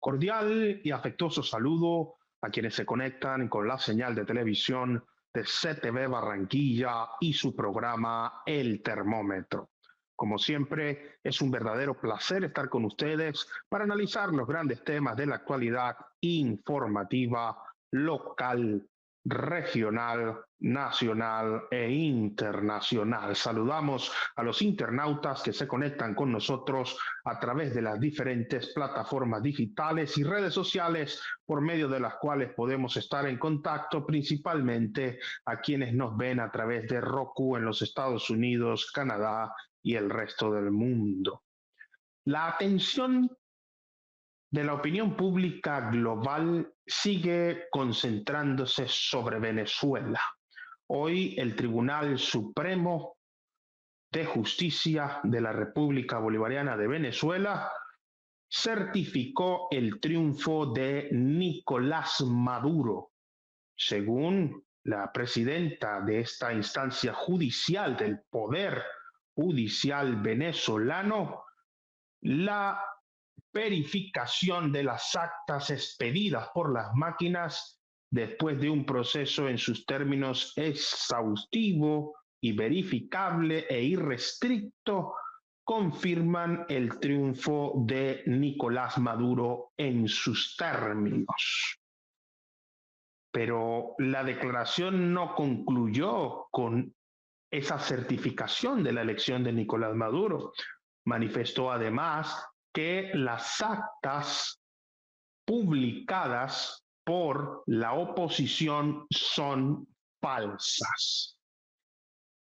Cordial y afectuoso saludo a quienes se conectan con la señal de televisión de CTV Barranquilla y su programa El Termómetro. Como siempre, es un verdadero placer estar con ustedes para analizar los grandes temas de la actualidad informativa local, regional, nacional e internacional. Saludamos a los internautas que se conectan con nosotros a través de las diferentes plataformas digitales y redes sociales por medio de las cuales podemos estar en contacto, principalmente a quienes nos ven a través de Roku en los Estados Unidos, Canadá y el resto del mundo. La atención de la opinión pública global sigue concentrándose sobre Venezuela. Hoy el Tribunal Supremo de Justicia de la República Bolivariana de Venezuela certificó el triunfo de Nicolás Maduro. Según la presidenta de esta instancia judicial del Poder Judicial venezolano, la verificación de las actas expedidas por las máquinas después de un proceso en sus términos exhaustivo y verificable e irrestricto confirman el triunfo de Nicolás Maduro en sus términos. Pero la declaración no concluyó con esa certificación de la elección de Nicolás Maduro. Manifestó además que las actas publicadas por la oposición son falsas.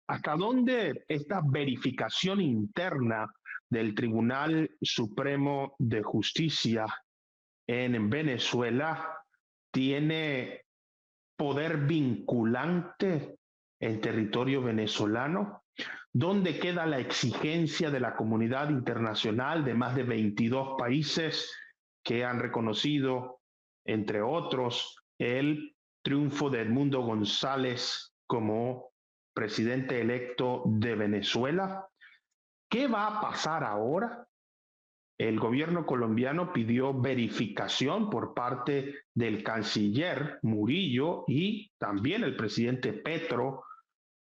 ¿Hasta dónde esta verificación interna del Tribunal Supremo de Justicia en Venezuela tiene poder vinculante en territorio venezolano? ¿Dónde queda la exigencia de la comunidad internacional de más de 22 países que han reconocido, entre otros, el triunfo de Edmundo González como presidente electo de Venezuela? ¿Qué va a pasar ahora? El gobierno colombiano pidió verificación por parte del canciller Murillo y también el presidente Petro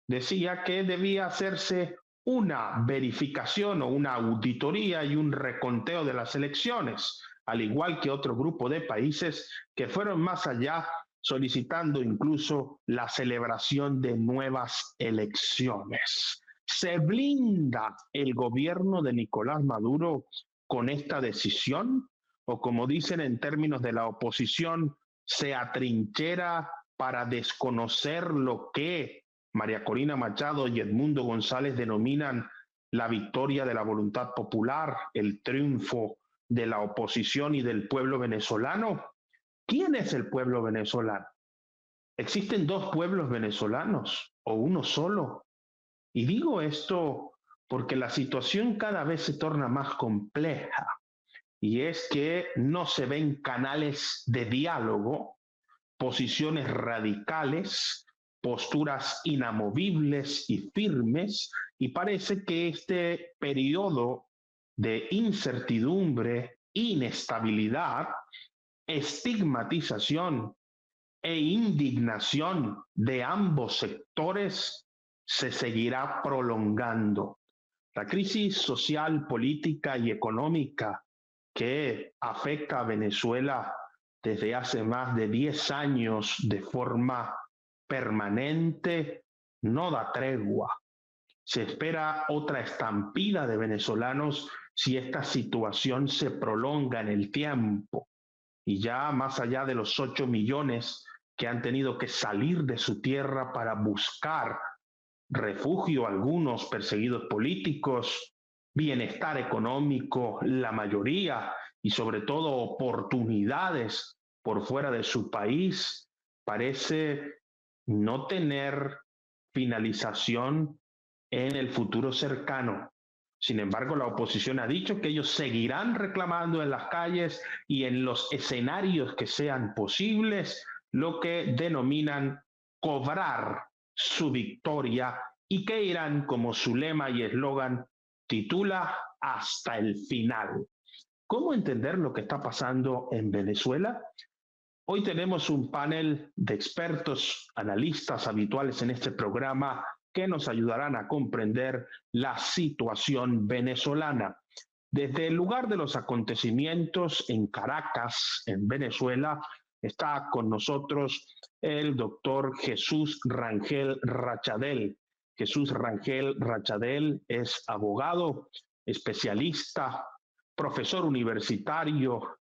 decía que debía hacerse una verificación o una auditoría y un reconteo de las elecciones, al igual que otro grupo de países que fueron más allá, solicitando incluso la celebración de nuevas elecciones. ¿Se blinda el gobierno de Nicolás Maduro con esta decisión? O como dicen en términos de la oposición, se atrinchera para desconocer lo que María Corina Machado y Edmundo González denominan la victoria de la voluntad popular, el triunfo de la oposición y del pueblo venezolano? ¿Quién es el pueblo venezolano? ¿Existen dos pueblos venezolanos o uno solo? Y digo esto porque la situación cada vez se torna más compleja, y es que no se ven canales de diálogo, posiciones radicales, posturas inamovibles y firmes, y parece que este periodo de incertidumbre, inestabilidad, estigmatización e indignación de ambos sectores se seguirá prolongando. La crisis social, política y económica que afecta a Venezuela desde hace más de 10 años de forma permanente no da tregua. Se espera otra estampida de venezolanos si esta situación se prolonga en el tiempo. Y ya más allá de los 8 millones que han tenido que salir de su tierra para buscar refugio, algunos perseguidos políticos, bienestar económico, la mayoría, y sobre todo oportunidades por fuera de su país, parece no tener finalización en el futuro cercano. Sin embargo, la oposición ha dicho que ellos seguirán reclamando en las calles y en los escenarios que sean posibles lo que denominan cobrar su victoria, y que irán, como su lema y eslogan titula, hasta el final. ¿Cómo entender lo que está pasando en Venezuela? Hoy tenemos un panel de expertos, analistas habituales en este programa que nos ayudarán a comprender la situación venezolana. Desde el lugar de los acontecimientos en Caracas, en Venezuela, está con nosotros el doctor Jesús Rangel Rachadel. Jesús Rangel Rachadel es abogado, especialista, profesor universitario,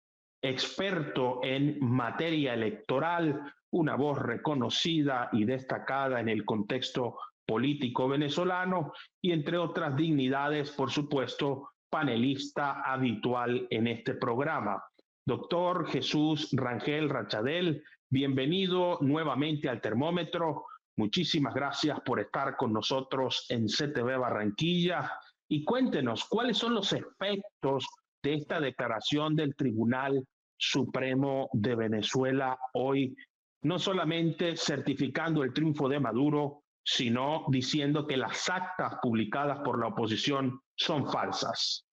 experto en materia electoral, una voz reconocida y destacada en el contexto político venezolano y entre otras dignidades, por supuesto, panelista habitual en este programa. Doctor Jesús Rangel Rachadel, bienvenido nuevamente al Termómetro. Muchísimas gracias por estar con nosotros en CTV Barranquilla y cuéntenos cuáles son los efectos de esta declaración del Tribunal Supremo de Venezuela hoy, no solamente certificando el triunfo de Maduro, sino diciendo que las actas publicadas por la oposición son falsas.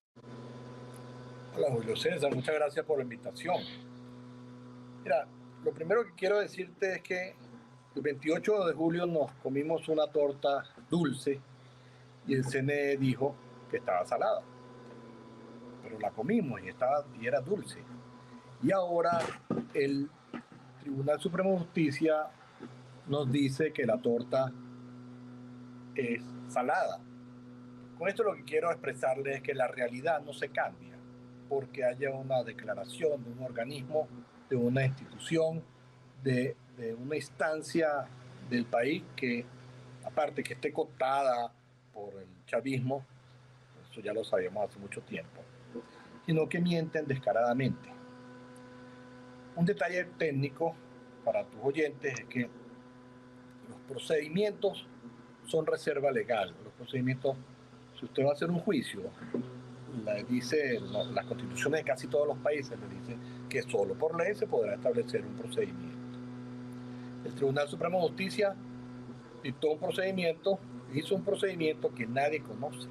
Hola Julio César, muchas gracias por la invitación. Mira, lo primero que quiero decirte es que el 28 de julio nos comimos una torta dulce y el CNE dijo que estaba salada, pero la comimos y era dulce. Y ahora el Tribunal Supremo de Justicia nos dice que la torta es salada. Con esto lo que quiero expresarles es que la realidad no se cambia porque haya una declaración de un organismo, de una institución, de una instancia del país que, aparte que esté cooptada por el chavismo, eso ya lo sabíamos hace mucho tiempo, sino que mienten descaradamente. Un detalle técnico para tus oyentes es que los procedimientos son reserva legal. Los procedimientos, si usted va a hacer un juicio, las constituciones de casi todos los países le dicen que solo por ley se podrá establecer un procedimiento. El Tribunal Supremo de Justicia dictó un procedimiento, hizo un procedimiento que nadie conoce.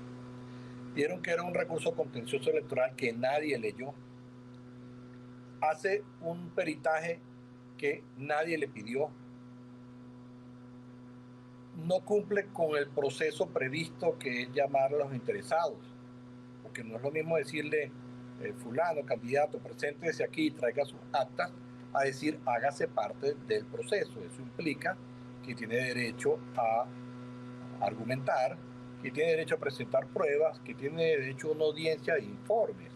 Vieron que era un recurso contencioso electoral que nadie leyó. Hace un peritaje que nadie le pidió. No cumple con el proceso previsto, que es llamar a los interesados, porque no es lo mismo decirle fulano, candidato, preséntese aquí y traiga sus actas, a decir hágase parte del proceso. Eso implica que tiene derecho a argumentar, que tiene derecho a presentar pruebas, que tiene derecho a una audiencia de informes.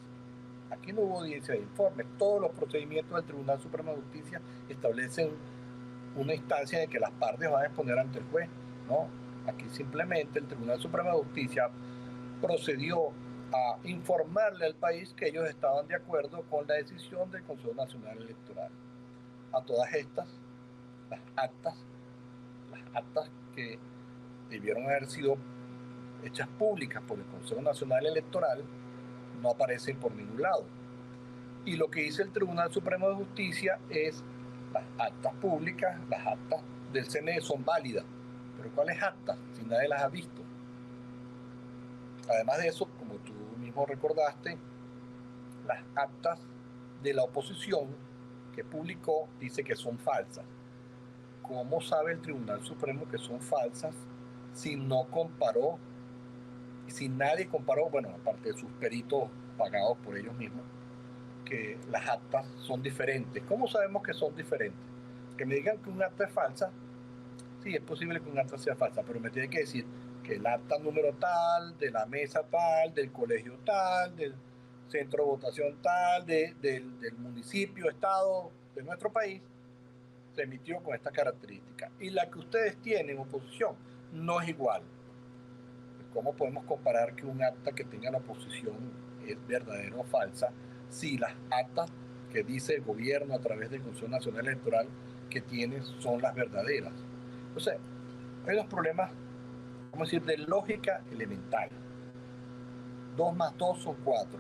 Aquí no hubo audiencia de informes. Todos los procedimientos del Tribunal Supremo de Justicia establecen una instancia en que las partes van a exponer ante el juez. No, aquí simplemente el Tribunal Supremo de Justicia procedió a informarle al país que ellos estaban de acuerdo con la decisión del Consejo Nacional Electoral. A todas estas, las actas que debieron haber sido hechas públicas por el Consejo Nacional Electoral, no aparecen por ningún lado. Y lo que dice el Tribunal Supremo de Justicia es: las actas públicas, las actas del CNE son válidas. Pero ¿cuáles actas si nadie las ha visto? Además de eso, como tú mismo recordaste, las actas de la oposición que publicó dice que son falsas. ¿Cómo sabe el Tribunal Supremo que son falsas si no comparó, si nadie comparó, bueno, aparte de sus peritos pagados por ellos mismos, que las actas son diferentes? ¿Cómo sabemos que son diferentes? Que me digan que un acta es falsa. Sí, es posible que un acta sea falsa, pero me tiene que decir que el acta número tal, de la mesa tal, del colegio tal, del centro de votación tal, del municipio, estado de nuestro país, se emitió con esta característica. Y la que ustedes tienen, oposición, no es igual. ¿Cómo podemos comparar que un acta que tenga la oposición es verdadera o falsa si las actas que dice el gobierno a través del Consejo Nacional Electoral que tiene son las verdaderas? Entonces, hay unos problemas, vamos a decir, de lógica elemental. 2 más 2 son 4.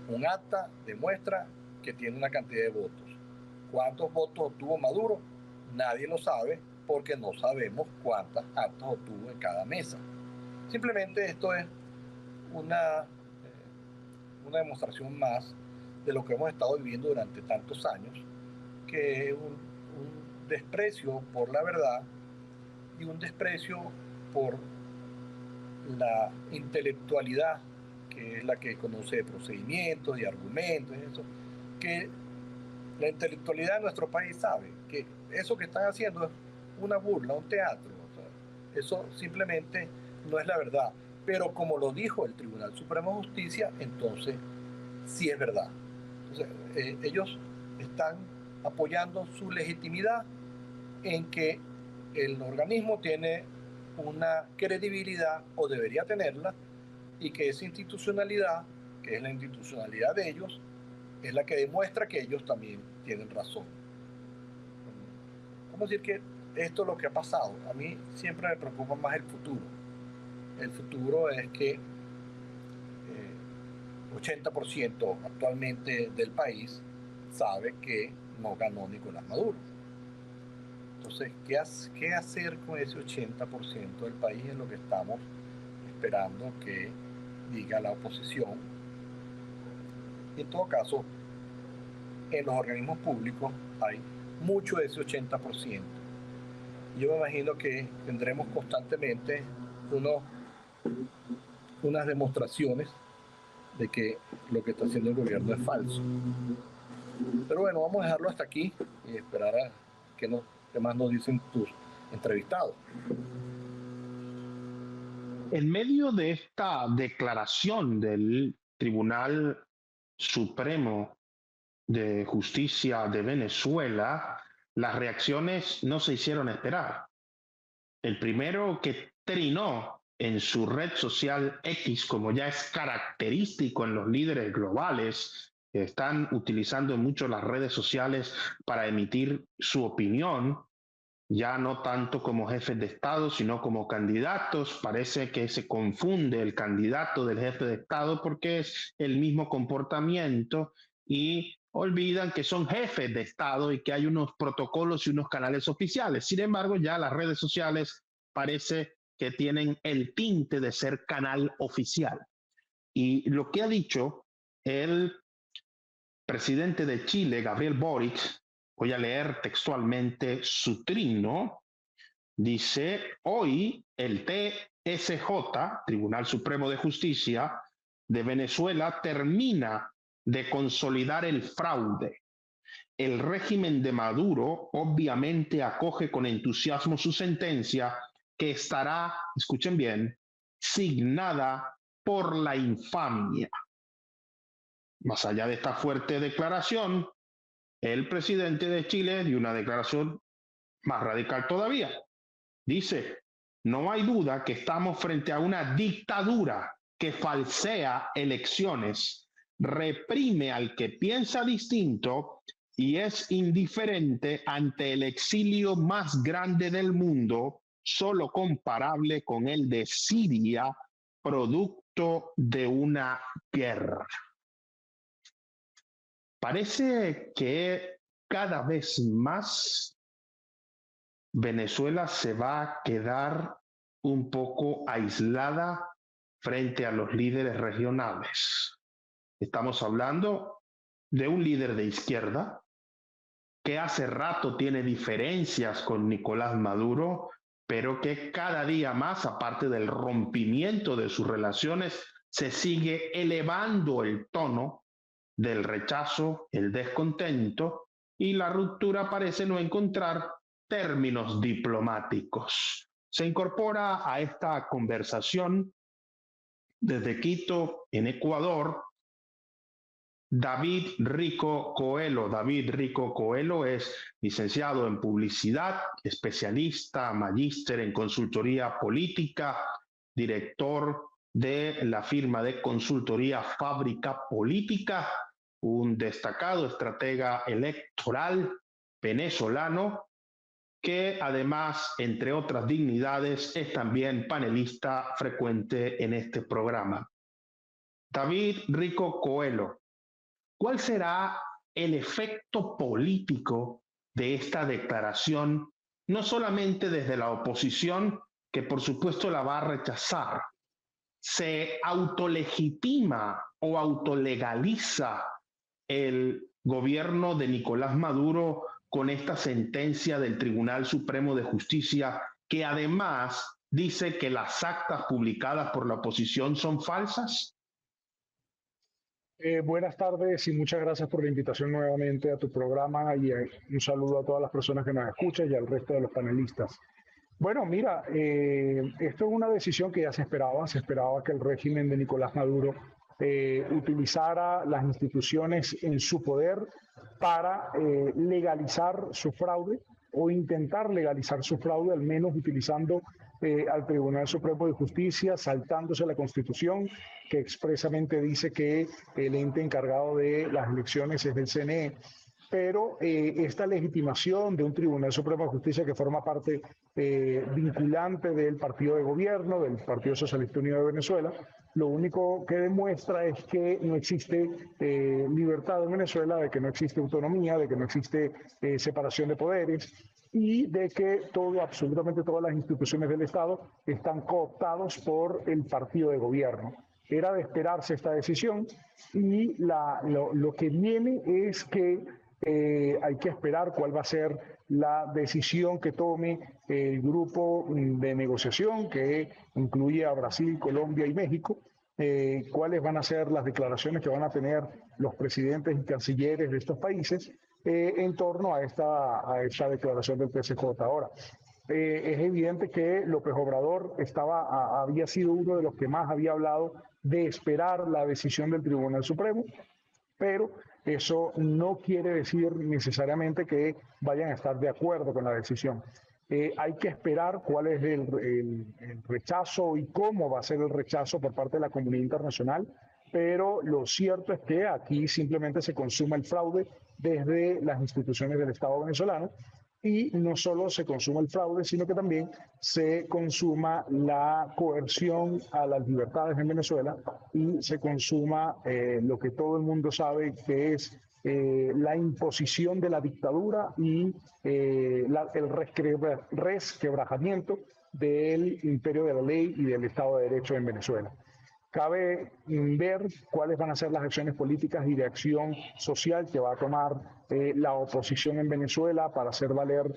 Un acta demuestra que tiene una cantidad de votos. ¿Cuántos votos obtuvo Maduro? Nadie lo sabe, porque no sabemos cuántas actas obtuvo en cada mesa. Simplemente esto es una demostración más de lo que hemos estado viviendo durante tantos años, que es un desprecio por la verdad y un desprecio por la intelectualidad, que es la que conoce procedimientos y argumentos, eso, que la intelectualidad de nuestro país sabe que eso que están haciendo es una burla, un teatro. O sea, eso simplemente no es la verdad. Pero como lo dijo el Tribunal Supremo de Justicia, entonces sí es verdad. Entonces, ellos están apoyando su legitimidad en que el organismo tiene una credibilidad, o debería tenerla, y que esa institucionalidad, que es la institucionalidad de ellos, es la que demuestra que ellos también tienen razón. Vamos a decir que esto es lo que ha pasado. A mí siempre me preocupa más el futuro. El futuro es que 80% actualmente del país sabe que no ganó Nicolás Maduro. Entonces, ¿qué hacer con ese 80% del país? Es lo que estamos esperando que diga la oposición. Y en todo caso, en los organismos públicos hay mucho de ese 80%. Yo me imagino que tendremos constantemente unas demostraciones de que lo que está haciendo el gobierno es falso. Pero bueno, vamos a dejarlo hasta aquí y esperar a qué más nos dicen tus entrevistados. En medio de esta declaración del Tribunal Supremo de Justicia de Venezuela, las reacciones no se hicieron esperar. El primero que trinó en su red social X, como ya es característico en los líderes globales, que están utilizando mucho las redes sociales para emitir su opinión, ya no tanto como jefes de Estado, sino como candidatos. Parece que se confunde el candidato del jefe de Estado porque es el mismo comportamiento y olvidan que son jefes de Estado y que hay unos protocolos y unos canales oficiales. Sin embargo, ya las redes sociales parece que tienen el tinte de ser canal oficial. Y lo que ha dicho el presidente de Chile, Gabriel Boric, voy a leer textualmente su trino, dice: hoy el TSJ, Tribunal Supremo de Justicia de Venezuela, termina de consolidar el fraude. El régimen de Maduro obviamente acoge con entusiasmo su sentencia, que estará, escuchen bien, signada por la infamia. Más allá de esta fuerte declaración, el presidente de Chile dio una declaración más radical todavía. Dice: no hay duda que estamos frente a una dictadura que falsea elecciones, reprime al que piensa distinto y es indiferente ante el exilio más grande del mundo, solo comparable con el de Siria, producto de una guerra. Parece que cada vez más Venezuela se va a quedar un poco aislada frente a los líderes regionales. Estamos hablando de un líder de izquierda que hace rato tiene diferencias con Nicolás Maduro, pero que cada día más, aparte del rompimiento de sus relaciones, se sigue elevando el tono del rechazo, el descontento, y la ruptura parece no encontrar términos diplomáticos. Se incorpora a esta conversación desde Quito, en Ecuador, David Rico Coelho. David Rico Coelho es licenciado en publicidad, especialista, magíster en consultoría política, director de la firma de consultoría Fábrica Política, un destacado estratega electoral venezolano que además, entre otras dignidades, es también panelista frecuente en este programa. David Rico Coelho, ¿cuál será el efecto político de esta declaración, no solamente desde la oposición, que por supuesto la va a rechazar? ¿Se autolegitima o autolegaliza el gobierno de Nicolás Maduro con esta sentencia del Tribunal Supremo de Justicia, que además dice que las actas publicadas por la oposición son falsas? Buenas tardes y muchas gracias por la invitación nuevamente a tu programa y un saludo a todas las personas que nos escuchan y al resto de los panelistas. Bueno, mira, esto es una decisión que ya se esperaba que el régimen de Nicolás Maduro utilizara las instituciones en su poder para legalizar su fraude o intentar legalizar su fraude, al menos utilizando al Tribunal Supremo de Justicia, saltándose la Constitución, que expresamente dice que el ente encargado de las elecciones es del CNE. Pero esta legitimación de un Tribunal Supremo de Justicia que forma parte vinculante del partido de gobierno, del Partido Socialista Unido de Venezuela, lo único que demuestra es que no existe libertad en Venezuela, de que no existe autonomía, de que no existe separación de poderes y de que absolutamente todas las instituciones del Estado están cooptados por el partido de gobierno. Era de esperarse esta decisión y lo que viene es que hay que esperar cuál va a ser la decisión que tome el grupo de negociación que incluye a Brasil, Colombia y México, cuáles van a ser las declaraciones que van a tener los presidentes y cancilleres de estos países en torno a esta declaración del TSJ. Ahora, es evidente que López Obrador había sido uno de los que más había hablado de esperar la decisión del Tribunal Supremo, pero eso no quiere decir necesariamente que vayan a estar de acuerdo con la decisión. Hay que esperar cuál es el rechazo y cómo va a ser el rechazo por parte de la comunidad internacional, pero lo cierto es que aquí simplemente se consuma el fraude desde las instituciones del Estado venezolano. Y no solo se consuma el fraude, sino que también se consuma la coerción a las libertades en Venezuela y se consuma lo que todo el mundo sabe que es la imposición de la dictadura y el resquebrajamiento del imperio de la ley y del Estado de Derecho en Venezuela. Cabe ver cuáles van a ser las acciones políticas y de acción social que va a tomar la oposición en Venezuela para hacer valer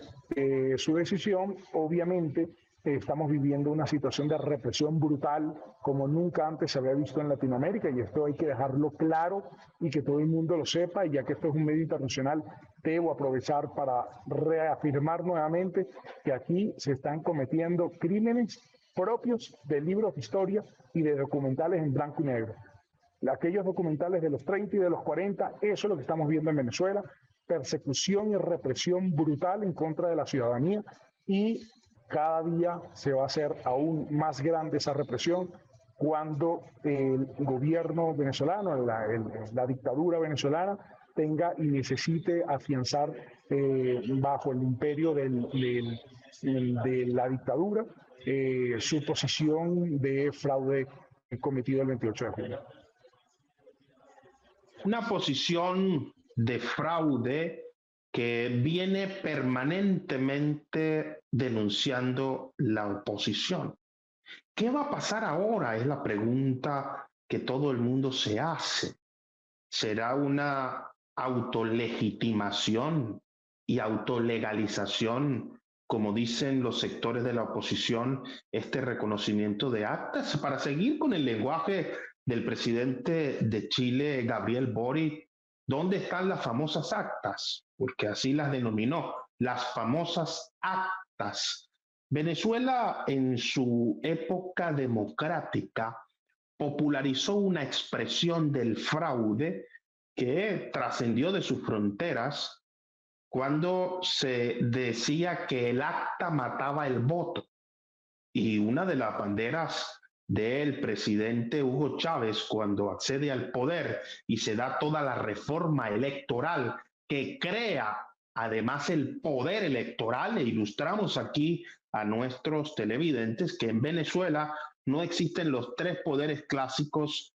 su decisión. Obviamente, estamos viviendo una situación de represión brutal como nunca antes se había visto en Latinoamérica, y esto hay que dejarlo claro y que todo el mundo lo sepa, y ya que esto es un medio internacional, debo aprovechar para reafirmar nuevamente que aquí se están cometiendo crímenes propios de libros de historia y de documentales en blanco y negro. Aquellos documentales de los 30 y de los 40, eso es lo que estamos viendo en Venezuela, persecución y represión brutal en contra de la ciudadanía, y cada día se va a hacer aún más grande esa represión cuando el gobierno venezolano, la dictadura venezolana, tenga y necesite afianzar bajo el imperio de la dictadura su posición de fraude cometido el 28 de julio. Una posición de fraude que viene permanentemente denunciando la oposición. ¿Qué va a pasar ahora? Es la pregunta que todo el mundo se hace. ¿Será una autolegitimación y autolegalización, como dicen los sectores de la oposición, este reconocimiento de actas? Para seguir con el lenguaje del presidente de Chile, Gabriel Boric, ¿dónde están las famosas actas? Porque así las denominó, las famosas actas. Venezuela, en su época democrática, popularizó una expresión del fraude que trascendió de sus fronteras cuando se decía que el acta mataba el voto. Y una de las banderas del presidente Hugo Chávez, cuando accede al poder y se da toda la reforma electoral que crea además el poder electoral, e ilustramos aquí a nuestros televidentes que en Venezuela no existen los tres poderes clásicos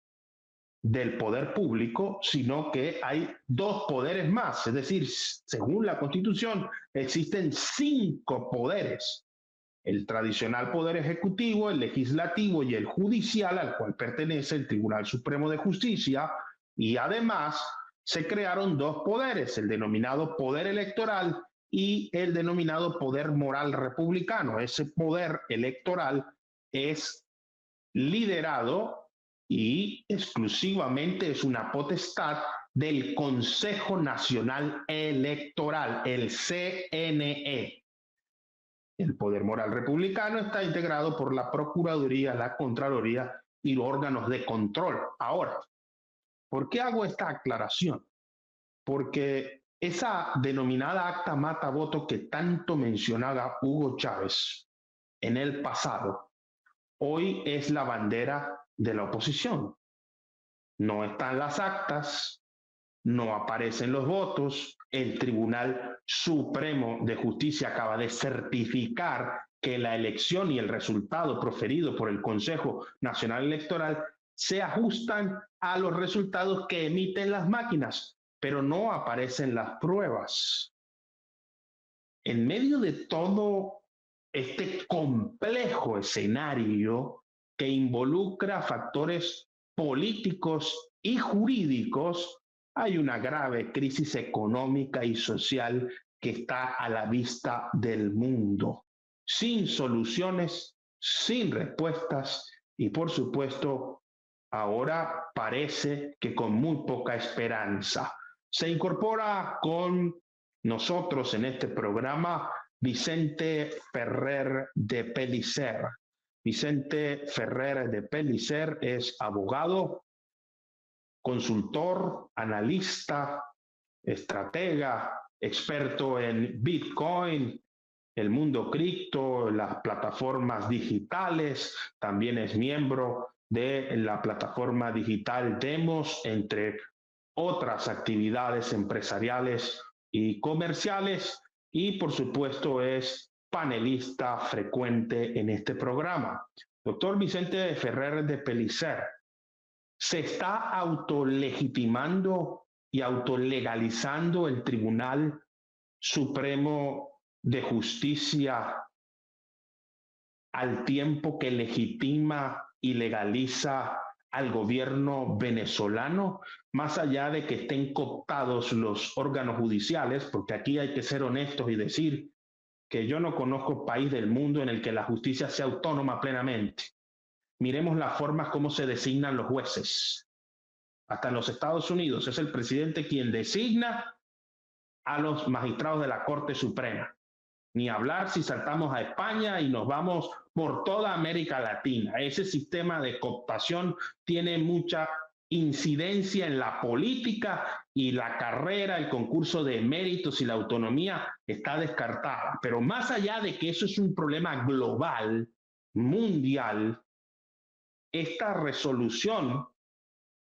del poder público, sino que hay dos poderes más, es decir, según la Constitución existen 5 poderes: el tradicional poder ejecutivo, el legislativo y el judicial, al cual pertenece el Tribunal Supremo de Justicia, y además se crearon dos poderes, el denominado poder electoral y el denominado poder moral republicano. Ese poder electoral es liderado y exclusivamente es una potestad del Consejo Nacional Electoral, el CNE. El poder moral republicano está integrado por la Procuraduría, la Contraloría y los órganos de control. Ahora, ¿por qué hago esta aclaración? Porque esa denominada acta mata voto que tanto mencionaba Hugo Chávez en el pasado, hoy es la bandera de la oposición. No están las actas, no aparecen los votos. El Tribunal Supremo de Justicia acaba de certificar que la elección y el resultado proferido por el Consejo Nacional Electoral se ajustan a los resultados que emiten las máquinas, pero no aparecen las pruebas. En medio de todo este complejo escenario que involucra factores políticos y jurídicos, hay una grave crisis económica y social que está a la vista del mundo, sin soluciones, sin respuestas y, por supuesto, ahora parece que con muy poca esperanza. Se incorpora con nosotros en este programa Vicente Ferrer de Pellicer. Vicente Ferrer de Pellicer es abogado, consultor, analista, estratega, experto en Bitcoin, el mundo cripto, las plataformas digitales, también es miembro de la plataforma digital Demos, entre otras actividades empresariales y comerciales, y por supuesto es panelista frecuente en este programa. Doctor Vicente Ferrer de Pellicer, ¿se está autolegitimando y autolegalizando el Tribunal Supremo de Justicia al tiempo que legitima y legaliza al gobierno venezolano, más allá de que estén cooptados los órganos judiciales? Porque aquí hay que ser honestos y decir que yo no conozco país del mundo en el que la justicia sea autónoma plenamente. Miremos las formas como se designan los jueces. Hasta en los Estados Unidos es el presidente quien designa a los magistrados de la Corte Suprema. Ni hablar si saltamos a España y nos vamos por toda América Latina. Ese sistema de cooptación tiene mucha incidencia en la política y la carrera, el concurso de méritos y la autonomía está descartada. Pero más allá de que eso es un problema global, mundial, esta resolución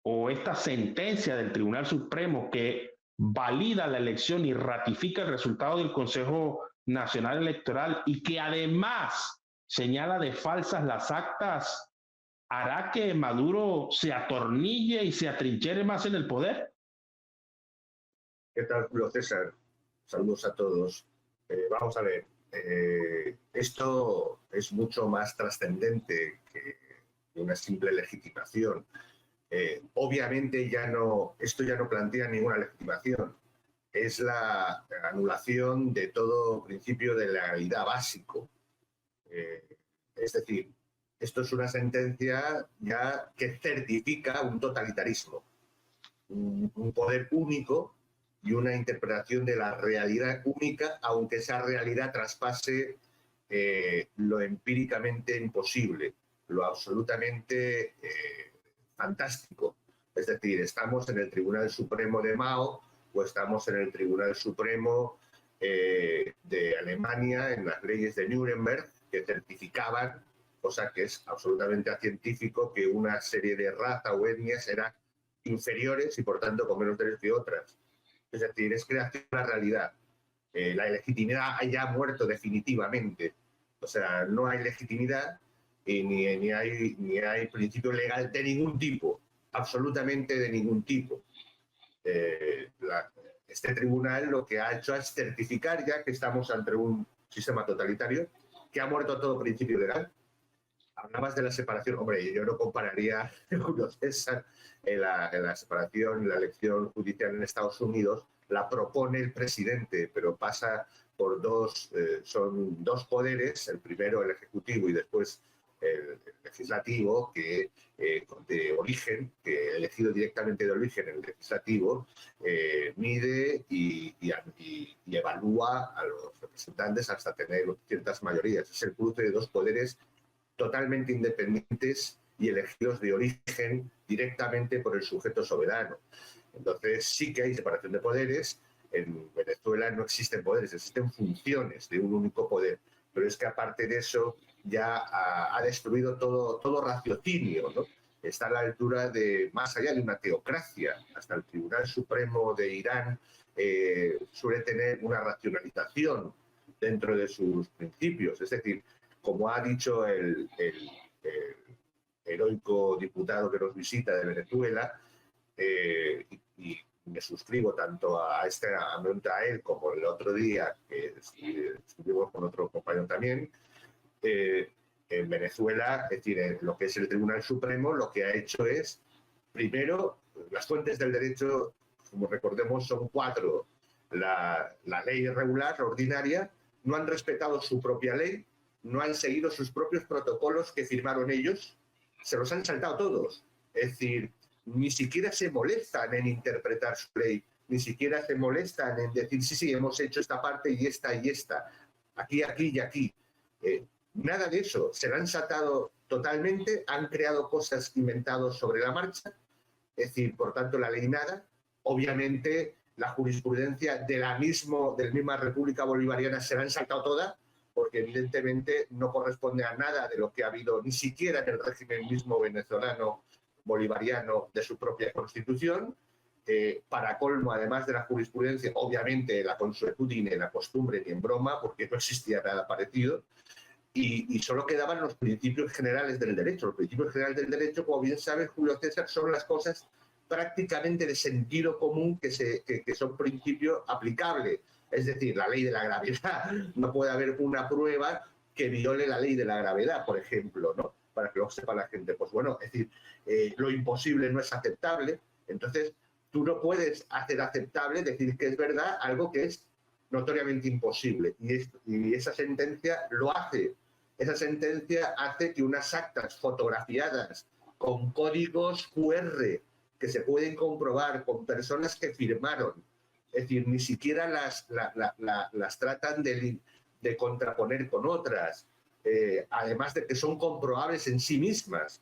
o esta sentencia del Tribunal Supremo que valida la elección y ratifica el resultado del Consejo Nacional Electoral y que además señala de falsas las actas, ¿hará que Maduro se atornille y se atrinchera más en el poder? ¿Qué tal, Julio César? Saludos a todos. Vamos a ver, esto es mucho más trascendente que una simple legitimación. Obviamente esto ya no plantea ninguna legitimación. Es la anulación de todo principio de legalidad básico. Es decir, esto es una sentencia ya que certifica un totalitarismo, un poder único y una interpretación de la realidad única, aunque esa realidad traspase lo empíricamente imposible, lo absolutamente fantástico. Es decir, estamos en el Tribunal Supremo de Mao o estamos en el Tribunal Supremo de Alemania, en las leyes de Nuremberg, que certificaban, cosa que es absolutamente científico, que una serie de razas o etnias eran inferiores y por tanto con menos derechos que otras. Es decir, es creación de la realidad. La legitimidad ya ha muerto definitivamente. O sea, no hay legitimidad y ni hay principio legal de ningún tipo, absolutamente de ningún tipo. Este tribunal lo que ha hecho es certificar ya que estamos ante un sistema totalitario, que ha muerto todo principio legal Hablabas de la separación. Hombre, yo no compararía Julio César la separación, la elección judicial en Estados Unidos la propone el presidente, pero pasa por son dos poderes, el primero el ejecutivo y después el legislativo, que de origen, que elegido directamente de origen el legislativo, mide y evalúa a los representantes hasta tener ciertas mayorías. Es el cruce de dos poderes totalmente independientes y elegidos de origen directamente por el sujeto soberano. Entonces sí que hay separación de poderes. En Venezuela no existen poderes, existen funciones de un único poder. Pero es que aparte de eso ya ha destruido todo raciocinio, ¿no? Está a la altura de, más allá de una teocracia, hasta el Tribunal Supremo de Irán suele tener una racionalización dentro de sus principios. Es decir, como ha dicho el heroico diputado que nos visita de Venezuela, y me suscribo tanto a él como el otro día que estuvimos con otro compañero también, en Venezuela, es decir, lo que es el Tribunal Supremo, lo que ha hecho es, primero, las fuentes del derecho, como recordemos, son 4. La ley regular, la ordinaria, no han respetado su propia ley, no han seguido sus propios protocolos que firmaron ellos, se los han saltado todos. Es decir, ni siquiera se molestan en interpretar su ley, ni siquiera se molestan en decir, sí, hemos hecho esta parte y esta, aquí, aquí y aquí. Nada de eso, se la han saltado totalmente, han creado cosas inventadas sobre la marcha, es decir, por tanto, la ley nada. Obviamente, la jurisprudencia de la misma República Bolivariana se la han saltado toda, porque evidentemente no corresponde a nada de lo que ha habido, ni siquiera en el régimen mismo venezolano bolivariano de su propia constitución. Para colmo, además de la jurisprudencia, obviamente la consuetud ni la costumbre ni en broma, porque no existía nada parecido, y solo quedaban los principios generales del derecho. Los principios generales del derecho, como bien sabe Julio César, son las cosas prácticamente de sentido común que son principios aplicables. Es decir, la ley de la gravedad. No puede haber una prueba que viole la ley de la gravedad, por ejemplo, ¿no? Para que lo sepa la gente. Pues bueno, es decir, lo imposible no es aceptable. Entonces, tú no puedes hacer aceptable, decir que es verdad, algo que es notoriamente imposible. Y esa sentencia lo hace. Esa sentencia hace que unas actas fotografiadas con códigos QR que se pueden comprobar con personas que firmaron, es decir, ni siquiera las tratan de contraponer con otras, además de que son comprobables en sí mismas.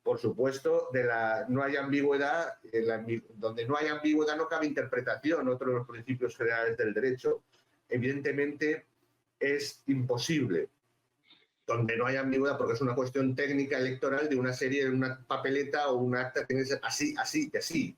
Por supuesto, no hay ambigüedad, donde no hay ambigüedad no cabe interpretación, otro de los principios generales del derecho. Evidentemente es imposible. Donde no hay ambigüedad, porque es una cuestión técnica electoral de una serie, de una papeleta o un acta, tiene que ser así, así y así.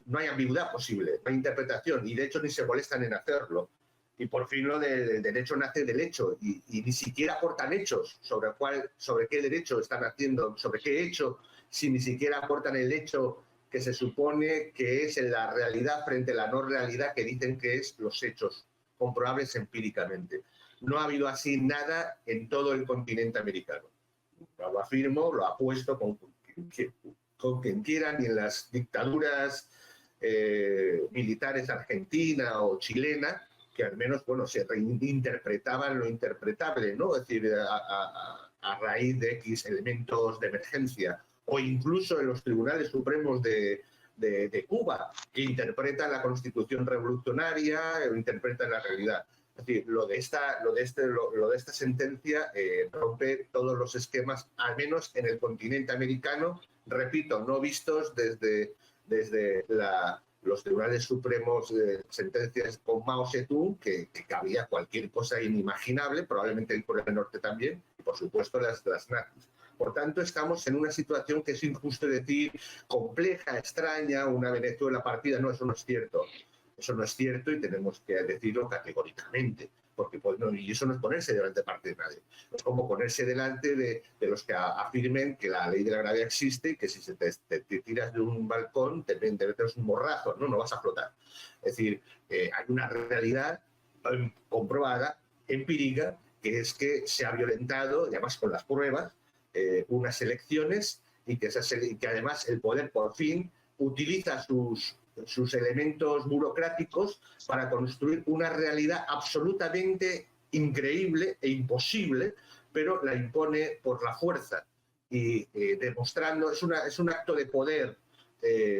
No hay ambigüedad posible, no hay interpretación, y de hecho ni se molestan en hacerlo. Y por fin lo del derecho nace del hecho, y ni siquiera aportan hechos sobre qué derecho están haciendo, sobre qué hecho, si ni siquiera aportan el hecho que se supone que es la realidad frente a la no realidad que dicen que es los hechos comprobables empíricamente. No ha habido así nada en todo el continente americano. Lo afirmo, lo apuesto con quien quiera, ni en las dictaduras militares argentina o chilena, que al menos, bueno, se reinterpretaban lo interpretable, ¿no? Es decir, a raíz de X elementos de emergencia, o incluso en los tribunales supremos de Cuba, que interpretan la Constitución revolucionaria o interpretan la realidad. Es decir, lo de esta sentencia rompe todos los esquemas, al menos en el continente americano, repito, no vistos desde los tribunales supremos de sentencias con Mao Zedong, que cabía cualquier cosa inimaginable, probablemente por el norte también, y por supuesto las nazis. Por tanto, estamos en una situación que es injusto decir compleja, extraña, una Venezuela partida. No, eso no es cierto. Eso no es cierto y tenemos que decirlo categóricamente, porque y eso no es ponerse delante de parte de nadie. Es como ponerse delante de los que afirmen que la ley de la gravedad existe y que si te tiras de un balcón te metes un morrazo, no vas a flotar. Es decir, hay una realidad comprobada, empírica, que es que se ha violentado, y además con las pruebas, unas elecciones y que además el poder por fin utiliza sus elementos burocráticos para construir una realidad absolutamente increíble e imposible, pero la impone por la fuerza y demostrando, es un acto de poder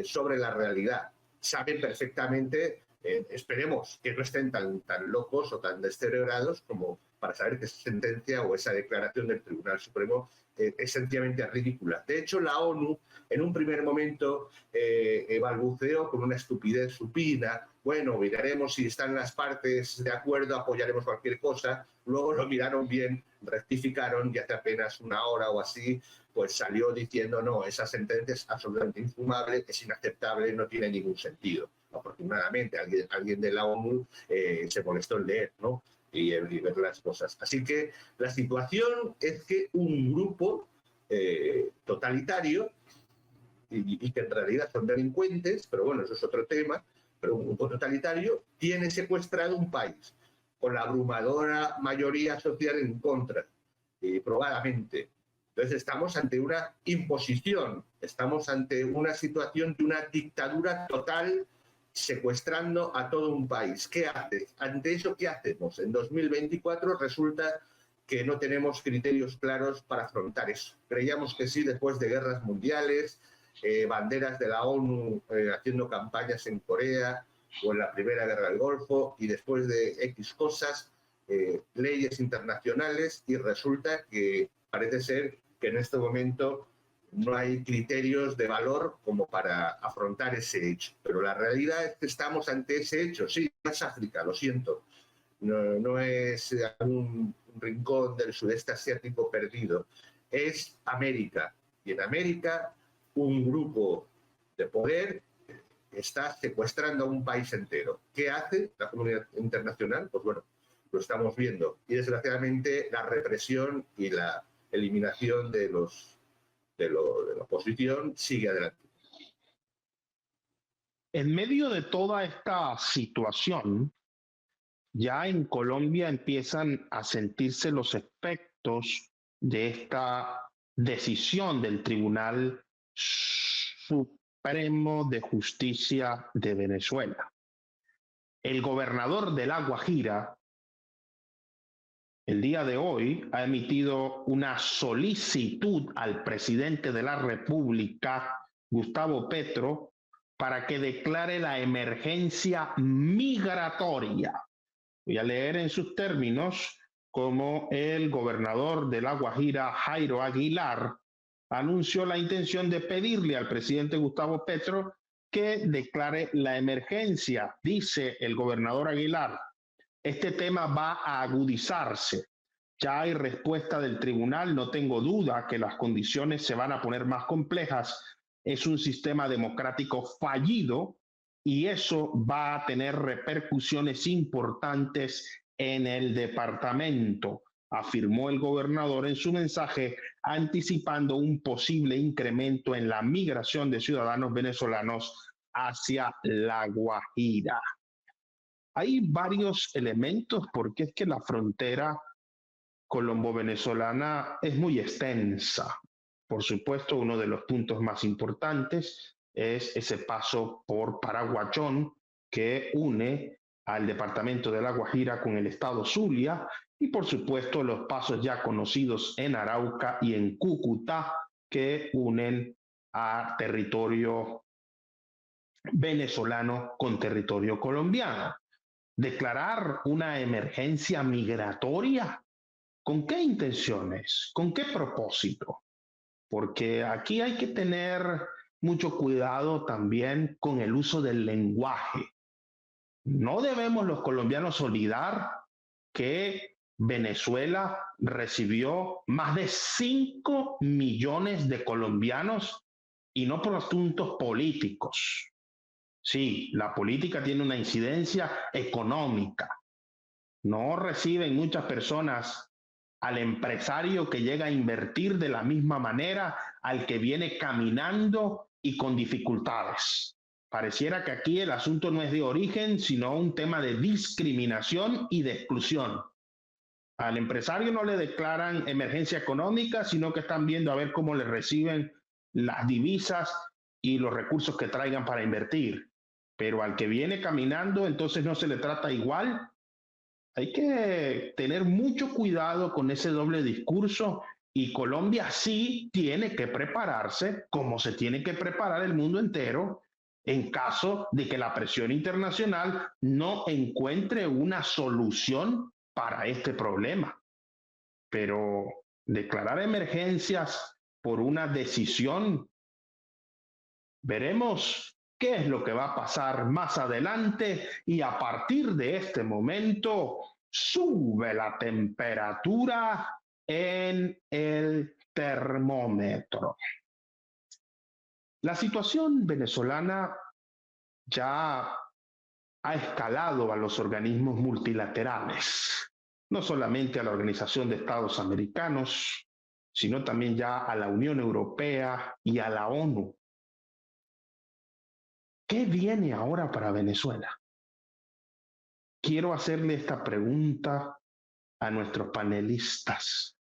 sobre la realidad. Saben perfectamente, esperemos que no estén tan locos o tan descerebrados como para saber que esa sentencia o esa declaración del Tribunal Supremo es sencillamente ridícula. De hecho, la ONU en un primer momento balbuceó con una estupidez supina. Bueno, miraremos si están las partes de acuerdo, apoyaremos cualquier cosa. Luego lo miraron bien, rectificaron y hace apenas una hora o así pues salió diciendo no, esa sentencia es absolutamente infumable, es inaceptable, no tiene ningún sentido. Afortunadamente alguien de la ONU se molestó en leer, ¿no? Y ver las cosas. Así que la situación es que un grupo totalitario, y que en realidad son delincuentes, pero bueno, eso es otro tema, pero un grupo totalitario tiene secuestrado un país con la abrumadora mayoría social en contra, probadamente. Entonces estamos ante una imposición, estamos ante una situación de una dictadura total secuestrando a todo un país. ¿Qué hace? Ante eso, ¿qué hacemos? En 2024 resulta que no tenemos criterios claros para afrontar eso. Creíamos que sí después de guerras mundiales, banderas de la ONU haciendo campañas en Corea o en la Primera Guerra del Golfo, y después de X cosas, leyes internacionales, y resulta que parece ser que en este momento no hay criterios de valor como para afrontar ese hecho. Pero la realidad es que estamos ante ese hecho. Sí, no es África, lo siento. No es un rincón del sudeste asiático perdido. Es América. Y en América un grupo de poder está secuestrando a un país entero. ¿Qué hace la comunidad internacional? Pues bueno, lo estamos viendo. Y desgraciadamente la represión y la eliminación de la oposición sigue adelante. En medio de toda esta situación, ya en Colombia empiezan a sentirse los efectos de esta decisión del Tribunal Supremo de Justicia de Venezuela. El gobernador de La Guajira, el día de hoy, ha emitido una solicitud al presidente de la República, Gustavo Petro, para que declare la emergencia migratoria. Voy a leer en sus términos cómo el gobernador de La Guajira, Jairo Aguilar, anunció la intención de pedirle al presidente Gustavo Petro que declare la emergencia. Dice el gobernador Aguilar: este tema va a agudizarse. Ya hay respuesta del tribunal, no tengo duda que las condiciones se van a poner más complejas. Es un sistema democrático fallido y eso va a tener repercusiones importantes en el departamento, afirmó el gobernador en su mensaje, anticipando un posible incremento en la migración de ciudadanos venezolanos hacia La Guajira. Hay varios elementos porque es que la frontera colombo-venezolana es muy extensa. Por supuesto, uno de los puntos más importantes es ese paso por Paraguachón que une al departamento de La Guajira con el estado Zulia, y por supuesto los pasos ya conocidos en Arauca y en Cúcuta que unen a territorio venezolano con territorio colombiano. Declarar una emergencia migratoria, ¿con qué intenciones? ¿Con qué propósito? Porque aquí hay que tener mucho cuidado también con el uso del lenguaje. No debemos los colombianos olvidar que Venezuela recibió más de 5 millones de colombianos y no por asuntos políticos. Sí, la política tiene una incidencia económica. No reciben muchas personas al empresario que llega a invertir de la misma manera al que viene caminando y con dificultades. Pareciera que aquí el asunto no es de origen, sino un tema de discriminación y de exclusión. Al empresario no le declaran emergencia económica, sino que están viendo a ver cómo le reciben las divisas y los recursos que traigan para invertir. Pero al que viene caminando, entonces no se le trata igual. Hay que tener mucho cuidado con ese doble discurso y Colombia sí tiene que prepararse como se tiene que preparar el mundo entero en caso de que la presión internacional no encuentre una solución para este problema. Pero declarar emergencias por una decisión, veremos qué es lo que va a pasar más adelante y a partir de este momento sube la temperatura en el termómetro. La situación venezolana ya ha escalado a los organismos multilaterales, no solamente a la Organización de Estados Americanos, sino también ya a la Unión Europea y a la ONU. ¿Qué viene ahora para Venezuela? Quiero hacerle esta pregunta a nuestros panelistas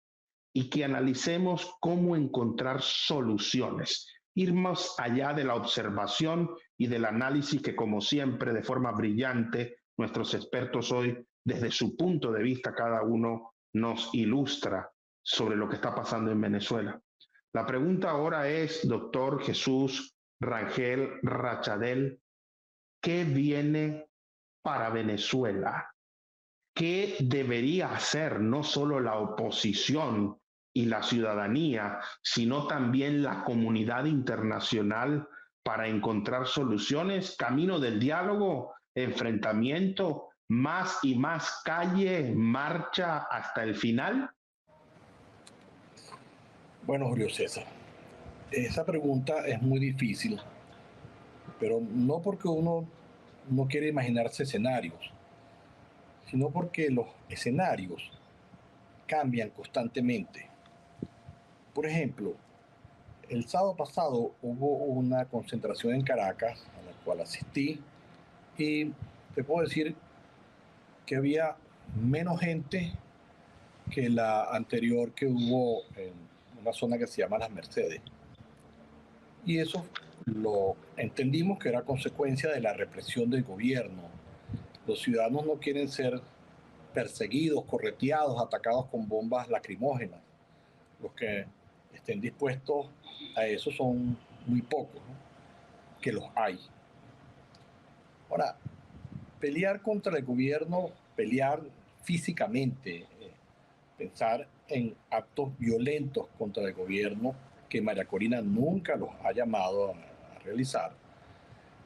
y que analicemos cómo encontrar soluciones, ir más allá de la observación y del análisis que, como siempre, de forma brillante, nuestros expertos hoy, desde su punto de vista, cada uno nos ilustra sobre lo que está pasando en Venezuela. La pregunta ahora es, doctor Jesús Rangel Rachadel, ¿qué viene para Venezuela? ¿Qué debería hacer no solo la oposición y la ciudadanía, sino también la comunidad internacional para encontrar soluciones, camino del diálogo, enfrentamiento, más y más calle, marcha hasta el final? Bueno, Julio César, esa pregunta es muy difícil, pero no porque uno no quiere imaginarse escenarios, sino porque los escenarios cambian constantemente. Por ejemplo, el sábado pasado hubo una concentración en Caracas a la cual asistí y te puedo decir que había menos gente que la anterior que hubo en una zona que se llama Las Mercedes. Y eso lo entendimos que era consecuencia de la represión del gobierno. Los ciudadanos no quieren ser perseguidos, correteados, atacados con bombas lacrimógenas. Los que estén dispuestos a eso son muy pocos, ¿no? Que los hay. Ahora, pelear contra el gobierno, pelear físicamente, pensar en actos violentos contra el gobierno, que María Corina nunca los ha llamado a realizar,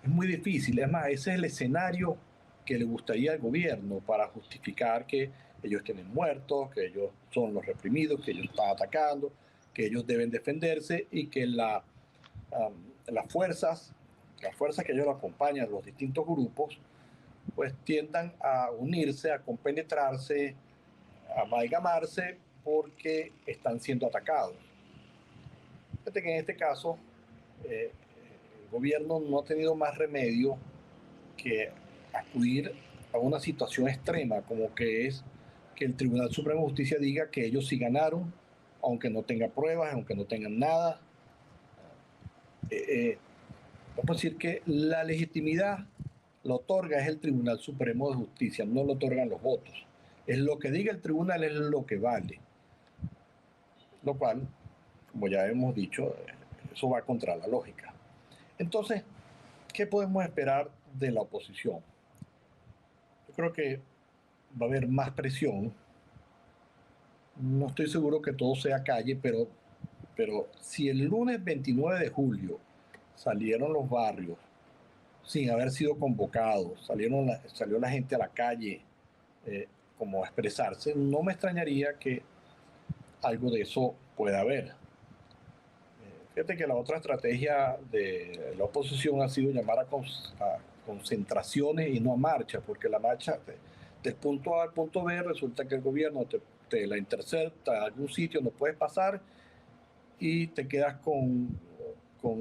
es muy difícil. Es más, ese es el escenario que le gustaría al gobierno para justificar que ellos tienen muertos, que ellos son los reprimidos, que ellos están atacando, que ellos deben defenderse y que las fuerzas que ellos acompañan, los distintos grupos, pues tiendan a unirse, a compenetrarse, a amalgamarse porque están siendo atacados. Fíjate que en este caso el gobierno no ha tenido más remedio que acudir a una situación extrema, como que es que el Tribunal Supremo de Justicia diga que ellos sí ganaron, aunque no tengan pruebas, aunque no tengan nada. Vamos a decir que la legitimidad la otorga es el Tribunal Supremo de Justicia, no lo otorgan los votos. Es lo que diga el tribunal, es lo que vale. Lo cual, como ya hemos dicho, eso va contra la lógica. Entonces, ¿qué podemos esperar de la oposición? Yo creo que va a haber más presión. No estoy seguro que todo sea calle, pero si el lunes 29 de julio salieron los barrios sin haber sido convocados, salió la gente a la calle como a expresarse, no me extrañaría que algo de eso pueda haber. Fíjate que la otra estrategia de la oposición ha sido llamar a concentraciones y no a marchas, porque la marcha del punto A al punto B resulta que el gobierno te la intercepta a algún sitio, no puedes pasar y te quedas con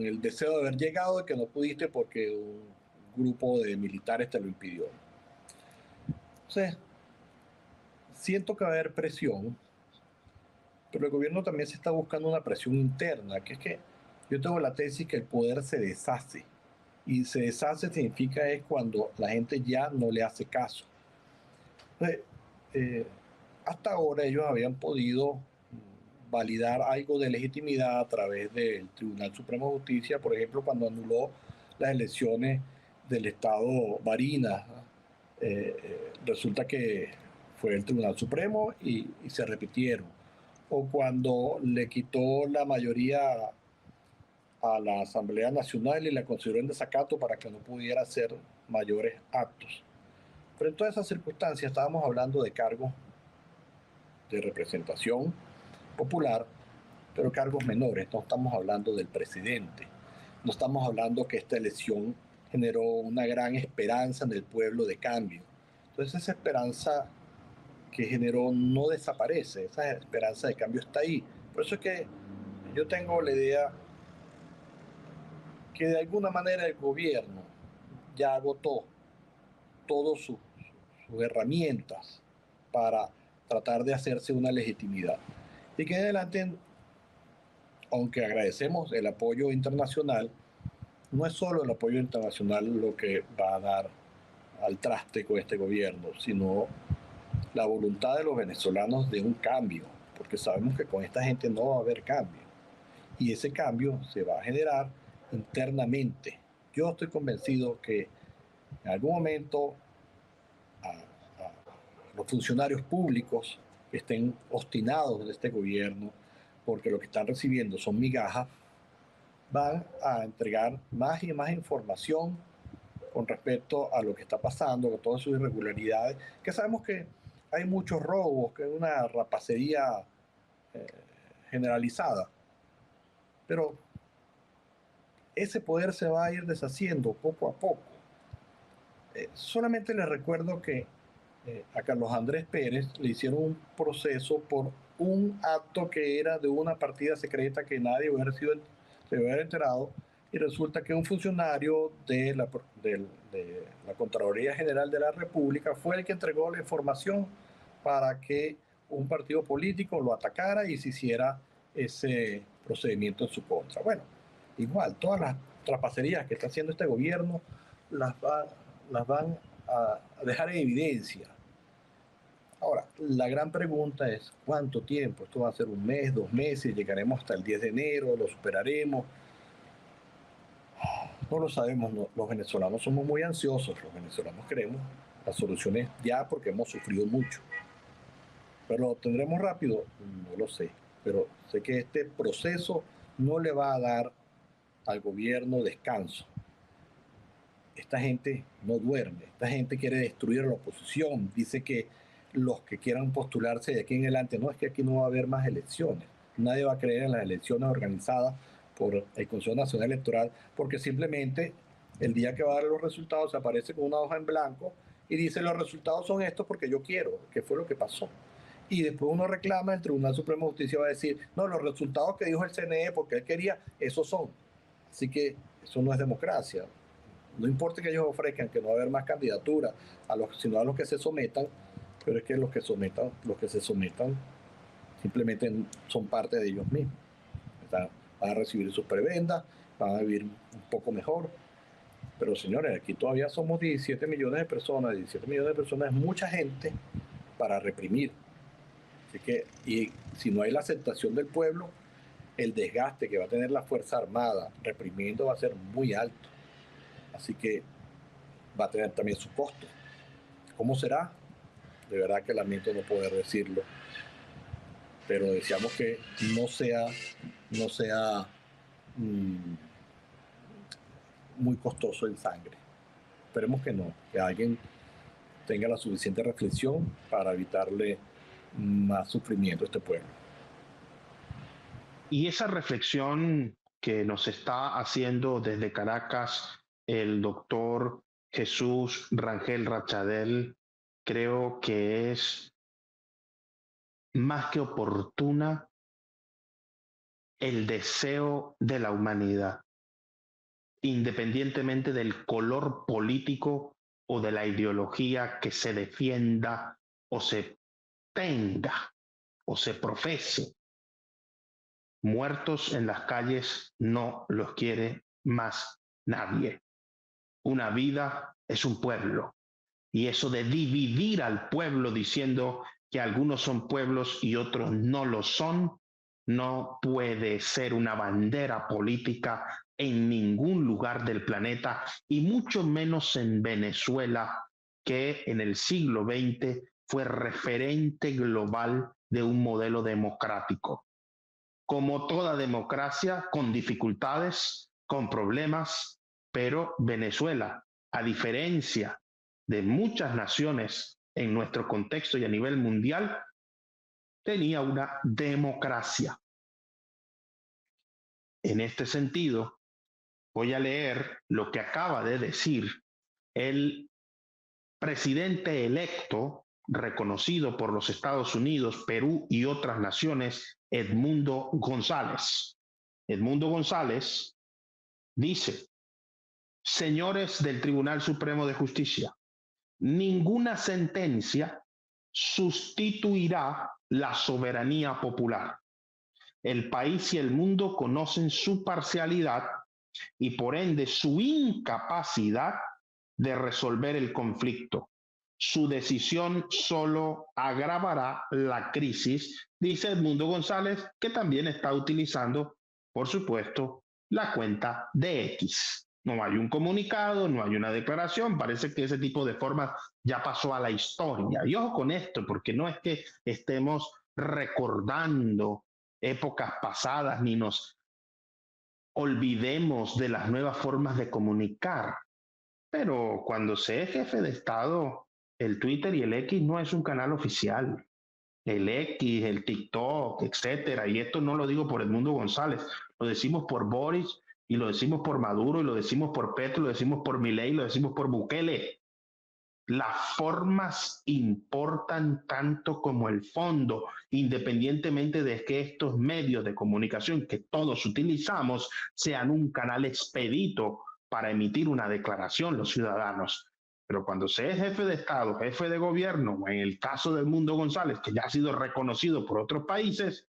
el deseo de haber llegado y que no pudiste porque un grupo de militares te lo impidió. Entonces, siento que va a haber presión, pero el gobierno también se está buscando una presión interna, que es que yo tengo la tesis que el poder se deshace. Y se deshace significa es cuando la gente ya no le hace caso. Entonces, hasta ahora ellos habían podido validar algo de legitimidad a través del Tribunal Supremo de Justicia, por ejemplo, cuando anuló las elecciones del estado Barinas. Resulta que fue el Tribunal Supremo y se repitieron. O cuando le quitó la mayoría a la Asamblea Nacional y la consideró en desacato para que no pudiera hacer mayores actos. Pero en todas esas circunstancias estábamos hablando de cargos de representación popular, pero cargos menores. No estamos hablando del presidente. No estamos hablando que esta elección generó una gran esperanza en el pueblo de cambio. Entonces esa esperanza que generó no desaparece. Esa esperanza de cambio está ahí. Por eso es que yo tengo la idea que de alguna manera el gobierno ya agotó todas sus herramientas para tratar de hacerse una legitimidad. Y que en adelante, aunque agradecemos el apoyo internacional, no es solo el apoyo internacional lo que va a dar al traste con este gobierno, sino la voluntad de los venezolanos de un cambio, porque sabemos que con esta gente no va a haber cambio. Y ese cambio se va a generar internamente. Yo estoy convencido que en algún momento a los funcionarios públicos que estén obstinados de este gobierno, porque lo que están recibiendo son migajas, van a entregar más y más información con respecto a lo que está pasando, con todas sus irregularidades, que sabemos que hay muchos robos, que es una rapacería generalizada, pero ese poder se va a ir deshaciendo poco a poco. Solamente les recuerdo que a Carlos Andrés Pérez le hicieron un proceso por un acto que era de una partida secreta que nadie se hubiera enterado, y resulta que un funcionario de la Contraloría General de la República fue el que entregó la información para que un partido político lo atacara y se hiciera ese procedimiento en su contra. Bueno, igual, todas las trapacerías que está haciendo este gobierno las van a dejar en evidencia. Ahora, la gran pregunta es, ¿cuánto tiempo? ¿Esto va a ser un mes, 2 meses? ¿Llegaremos hasta el 10 de enero? ¿Lo superaremos? No lo sabemos. No. Los venezolanos somos muy ansiosos. Los venezolanos queremos las soluciones ya porque hemos sufrido mucho. ¿Pero lo tendremos rápido? No lo sé. Pero sé que este proceso no le va a dar al gobierno descanso. Esta gente no duerme. Esta gente quiere destruir a la oposición. Dice que los que quieran postularse de aquí en adelante, no, es que aquí no va a haber más elecciones. Nadie va a creer en las elecciones organizadas por el Consejo Nacional Electoral, porque simplemente el día que va a dar los resultados se aparece con una hoja en blanco y dice los resultados son estos porque yo quiero, que fue lo que pasó. Y después uno reclama, el Tribunal Supremo de Justicia va a decir, no, los resultados que dijo el CNE porque él quería, esos son. Así que eso no es democracia. No importa que ellos ofrezcan que no va a haber más candidaturas, sino a los que se sometan, pero es que los que se sometan simplemente son parte de ellos mismos. Van a recibir sus prebendas, van a vivir un poco mejor. Pero señores, aquí todavía somos 17 millones de personas. 17 millones de personas es mucha gente para reprimir. Así que, y si no hay la aceptación del pueblo, el desgaste que va a tener la Fuerza Armada reprimiendo va a ser muy alto. Así que va a tener también su costo. ¿Cómo será? De verdad que lamento no poder decirlo. Pero deseamos que no sea muy costoso en sangre. Esperemos que no, que alguien tenga la suficiente reflexión para evitarle más sufrimiento a este pueblo. Y esa reflexión que nos está haciendo desde Caracas el doctor Jesús Rangel Rachadel, creo que es más que oportuna el deseo de la humanidad, independientemente del color político o de la ideología que se defienda o se tenga o se profese, muertos en las calles no los quiere más nadie. Una vida es un pueblo. Y eso de dividir al pueblo diciendo que algunos son pueblos y otros no lo son, no puede ser una bandera política en ningún lugar del planeta, y mucho menos en Venezuela, que en el siglo XX fue referente global de un modelo democrático. Como toda democracia, con dificultades, con problemas, pero Venezuela, a diferencia de muchas naciones en nuestro contexto y a nivel mundial, tenía una democracia. En este sentido, voy a leer lo que acaba de decir el presidente electo, reconocido por los Estados Unidos, Perú y otras naciones, Edmundo González. Edmundo González dice: señores del Tribunal Supremo de Justicia, ninguna sentencia sustituirá la soberanía popular. El país y el mundo conocen su parcialidad y por ende su incapacidad de resolver el conflicto. Su decisión solo agravará la crisis, dice Edmundo González, que también está utilizando, por supuesto, la cuenta de X. No hay un comunicado, no hay una declaración, parece que ese tipo de formas ya pasó a la historia. Y ojo con esto, porque no es que estemos recordando épocas pasadas ni nos olvidemos de las nuevas formas de comunicar. Pero cuando se es jefe de Estado, el Twitter y el X no es un canal oficial. El X, el TikTok, etcétera. Y esto no lo digo por Edmundo González, lo decimos por Boris, y lo decimos por Maduro, y lo decimos por Petro, lo decimos por Milei, lo decimos por Bukele. Las formas importan tanto como el fondo, independientemente de que estos medios de comunicación que todos utilizamos sean un canal expedito para emitir una declaración los ciudadanos. Pero cuando se es jefe de Estado, jefe de gobierno, o en el caso de Edmundo González, que ya ha sido reconocido por otros países,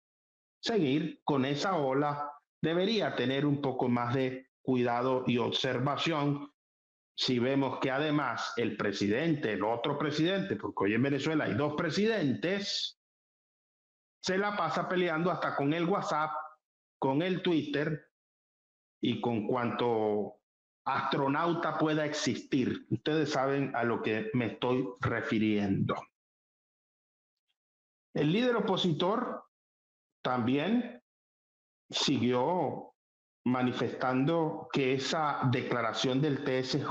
seguir con esa ola debería tener un poco más de cuidado y observación. Si vemos que además el presidente, el otro presidente, porque hoy en Venezuela hay dos presidentes, se la pasa peleando hasta con el WhatsApp, con el Twitter y con cuanto astronauta pueda existir. Ustedes saben a lo que me estoy refiriendo. El líder opositor también siguió manifestando que esa declaración del TSJ,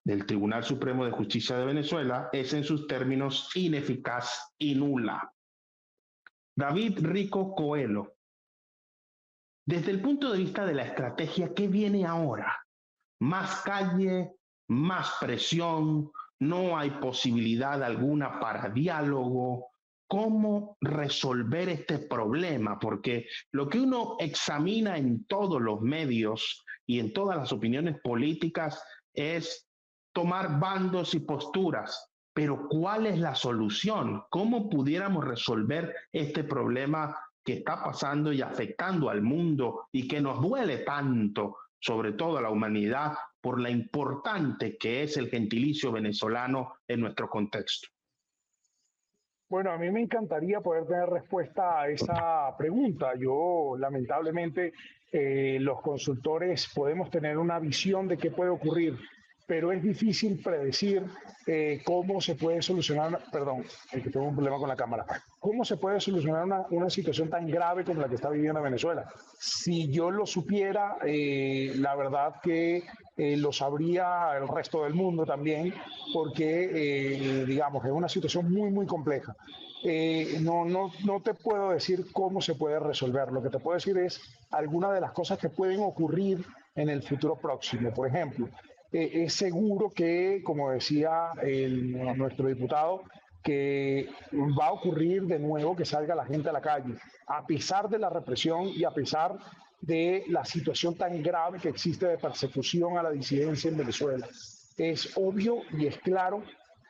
del Tribunal Supremo de Justicia de Venezuela, es en sus términos ineficaz y nula. David Rico Coelho, desde el punto de vista de la estrategia, ¿qué viene ahora? Más calle, más presión, no hay posibilidad alguna para diálogo. ¿Cómo resolver este problema? Porque lo que uno examina en todos los medios y en todas las opiniones políticas es tomar bandos y posturas. Pero ¿cuál es la solución? ¿Cómo pudiéramos resolver este problema que está pasando y afectando al mundo y que nos duele tanto, sobre todo a la humanidad, por la importante que es el gentilicio venezolano en nuestro contexto? Bueno, a mí me encantaría poder tener respuesta a esa pregunta. Yo, lamentablemente, los consultores podemos tener una visión de qué puede ocurrir, pero es difícil predecir cómo se puede solucionar, perdón, es que tengo un problema con la cámara, cómo se puede solucionar una situación tan grave como la que está viviendo Venezuela. Si yo lo supiera, la verdad que lo sabría el resto del mundo también, porque, digamos, es una situación muy, muy compleja. No te puedo decir cómo se puede resolver. Lo que te puedo decir es algunas de las cosas que pueden ocurrir en el futuro próximo. Por ejemplo, es seguro que, como decía nuestro diputado, que va a ocurrir de nuevo que salga la gente a la calle, a pesar de la represión y a pesar de la situación tan grave que existe de persecución a la disidencia en Venezuela. Es obvio y es claro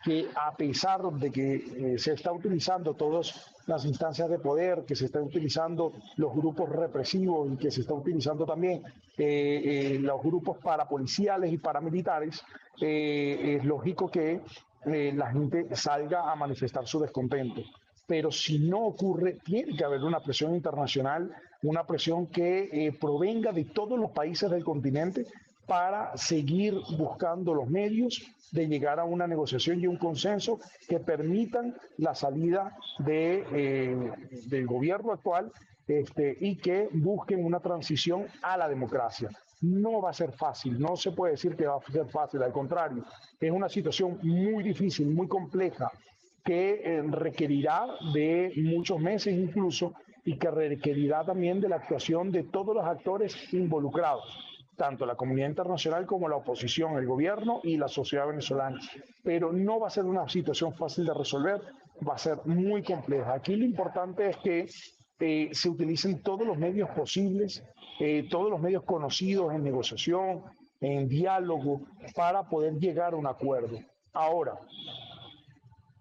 que a pesar de que se está utilizando todas las instancias de poder, que se están utilizando los grupos represivos y que se está utilizando también los grupos parapoliciales y paramilitares, es lógico que la gente salga a manifestar su descontento. Pero si no ocurre, tiene que haber una presión internacional, una presión que provenga de todos los países del continente para seguir buscando los medios de llegar a una negociación y un consenso que permitan la salida del gobierno actual y que busquen una transición a la democracia. No va a ser fácil, no se puede decir que va a ser fácil, al contrario, es una situación muy difícil, muy compleja, que requerirá de muchos meses incluso y que requerirá también de la actuación de todos los actores involucrados, tanto la comunidad internacional como la oposición, el gobierno y la sociedad venezolana. Pero no va a ser una situación fácil de resolver, va a ser muy compleja. Aquí lo importante es que se utilicen todos los medios posibles, todos los medios conocidos en negociación, en diálogo, para poder llegar a un acuerdo. Ahora,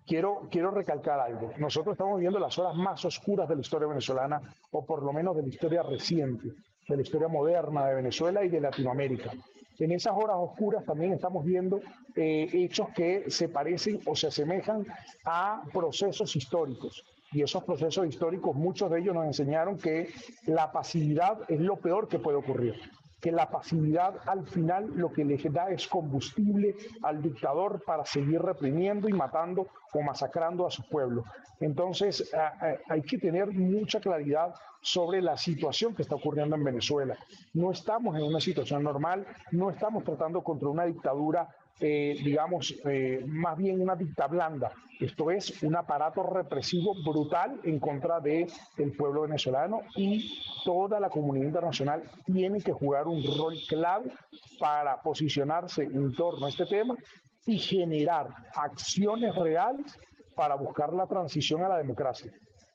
quiero recalcar algo. Nosotros estamos viviendo las horas más oscuras de la historia venezolana, o por lo menos de la historia reciente, de la historia moderna de Venezuela y de Latinoamérica. En esas horas oscuras también estamos viendo hechos que se parecen o se asemejan a procesos históricos. Y esos procesos históricos, muchos de ellos nos enseñaron que la pasividad es lo peor que puede ocurrir. Que la pasividad al final lo que le da es combustible al dictador para seguir reprimiendo y matando o masacrando a su pueblo. Entonces hay que tener mucha claridad sobre la situación que está ocurriendo en Venezuela. No estamos en una situación normal, no estamos tratando contra una dictadura, más bien una dicta blanda. Esto es un aparato represivo brutal en contra del pueblo venezolano, y toda la comunidad internacional tiene que jugar un rol clave para posicionarse en torno a este tema y generar acciones reales para buscar la transición a la democracia.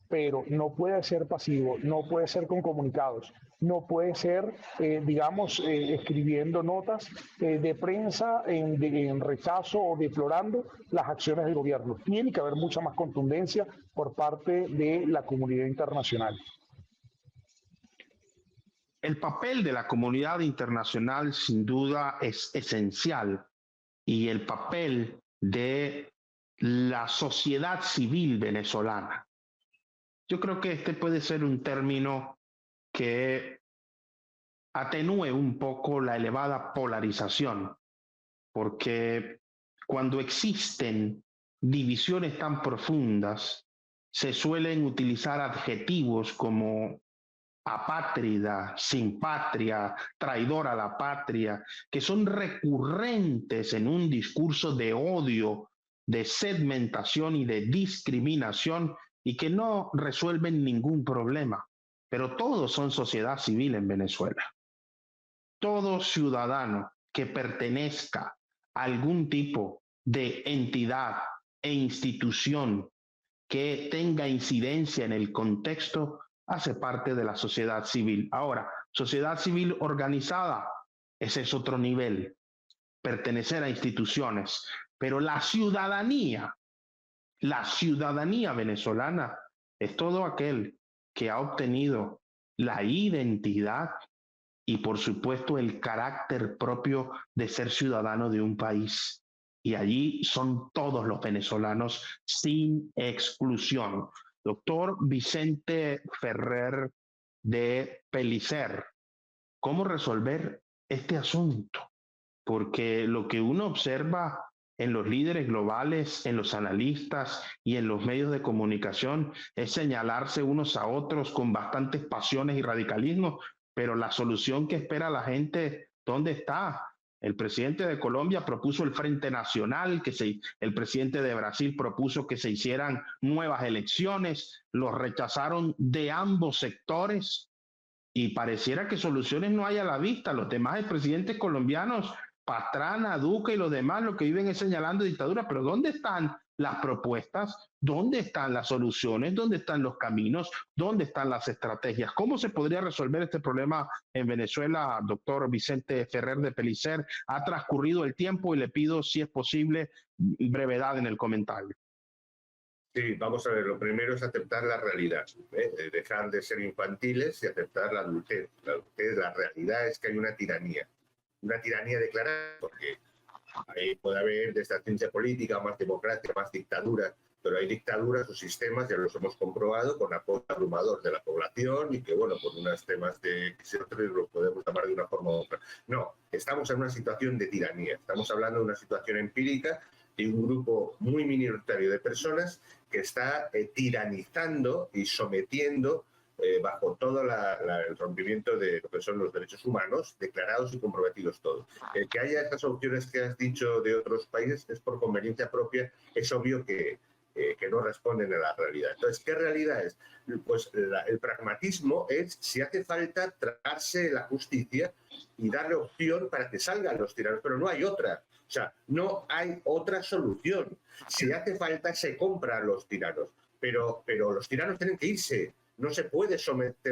Pero no puede ser pasivo, no puede ser con comunicados, no puede ser, escribiendo notas de prensa en rechazo o deplorando las acciones del gobierno. Tiene que haber mucha más contundencia por parte de la comunidad internacional. El papel de la comunidad internacional sin duda es esencial, y el papel de la sociedad civil venezolana. Yo creo que este puede ser un término que atenúe un poco la elevada polarización, porque cuando existen divisiones tan profundas, se suelen utilizar adjetivos como apátrida, sin patria, traidor a la patria, que son recurrentes en un discurso de odio, de segmentación y de discriminación, y que no resuelven ningún problema. Pero todos son sociedad civil en Venezuela. Todo ciudadano que pertenezca a algún tipo de entidad e institución que tenga incidencia en el contexto hace parte de la sociedad civil. Ahora, sociedad civil organizada, ese es otro nivel, pertenecer a instituciones, pero la ciudadanía venezolana es todo aquel que ha obtenido la identidad y, por supuesto, el carácter propio de ser ciudadano de un país. Y allí son todos los venezolanos sin exclusión. Doctor Vicente Ferrer de Pellicer, ¿cómo resolver este asunto? Porque lo que uno observa en los líderes globales, en los analistas y en los medios de comunicación es señalarse unos a otros con bastantes pasiones y radicalismo, pero la solución que espera la gente, ¿dónde está? El presidente de Colombia propuso el Frente Nacional, el presidente de Brasil propuso que se hicieran nuevas elecciones, los rechazaron de ambos sectores y pareciera que soluciones no hay a la vista. Los demás presidentes colombianos, Pastrana, Duque y los demás, lo que viven es señalando dictadura, pero ¿dónde están las propuestas, dónde están las soluciones, dónde están los caminos, dónde están las estrategias. ¿Cómo se podría resolver este problema en Venezuela, doctor Vicente Ferrer de Pellicer? Ha transcurrido el tiempo y le pido, si es posible, brevedad en el comentario. Sí, vamos a ver, lo primero es aceptar la realidad, dejar de ser infantiles y aceptar la adultez. La realidad es que hay una tiranía declarada, porque ahí puede haber desde la ciencia política, más democracia, más dictadura, pero hay dictaduras o sistemas, ya los hemos comprobado, con apoyo abrumador de la población y que, bueno, por unos temas de que nosotros los podemos llamar de una forma u otra. No, estamos en una situación de tiranía, estamos hablando de una situación empírica de un grupo muy minoritario de personas que está tiranizando y sometiendo bajo todo el rompimiento de lo que son los derechos humanos, declarados y comprometidos todos. Que haya estas opciones que has dicho de otros países es por conveniencia propia, es obvio que no responden a la realidad. Entonces, ¿qué realidad es? Pues el pragmatismo es, si hace falta, tragarse la justicia y darle opción para que salgan los tiranos, pero no hay otra. O sea, no hay otra solución. Si hace falta, se compra a los tiranos, pero los tiranos tienen que irse. No se puede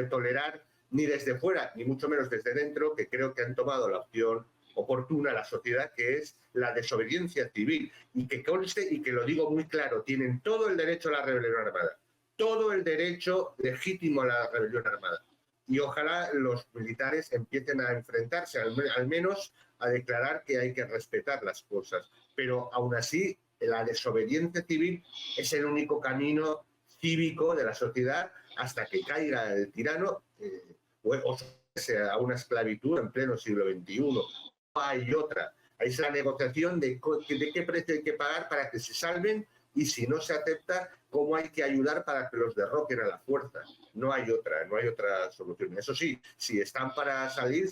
tolerar ni desde fuera, ni mucho menos desde dentro, que creo que han tomado la opción oportuna a la sociedad, que es la desobediencia civil. Y que conste, y que lo digo muy claro, tienen todo el derecho a la rebelión armada, todo el derecho legítimo a la rebelión armada. Y ojalá los militares empiecen a enfrentarse, al menos a declarar que hay que respetar las cosas. Pero aún así, la desobediencia civil es el único camino cívico de la sociedad hasta que caiga el tirano o sea una esclavitud en pleno siglo XXI. No hay otra. Ahí es la negociación de qué precio hay que pagar para que se salven y si no se acepta, cómo hay que ayudar para que los derroquen a la fuerza. No hay otra solución. Eso sí, si están para salir,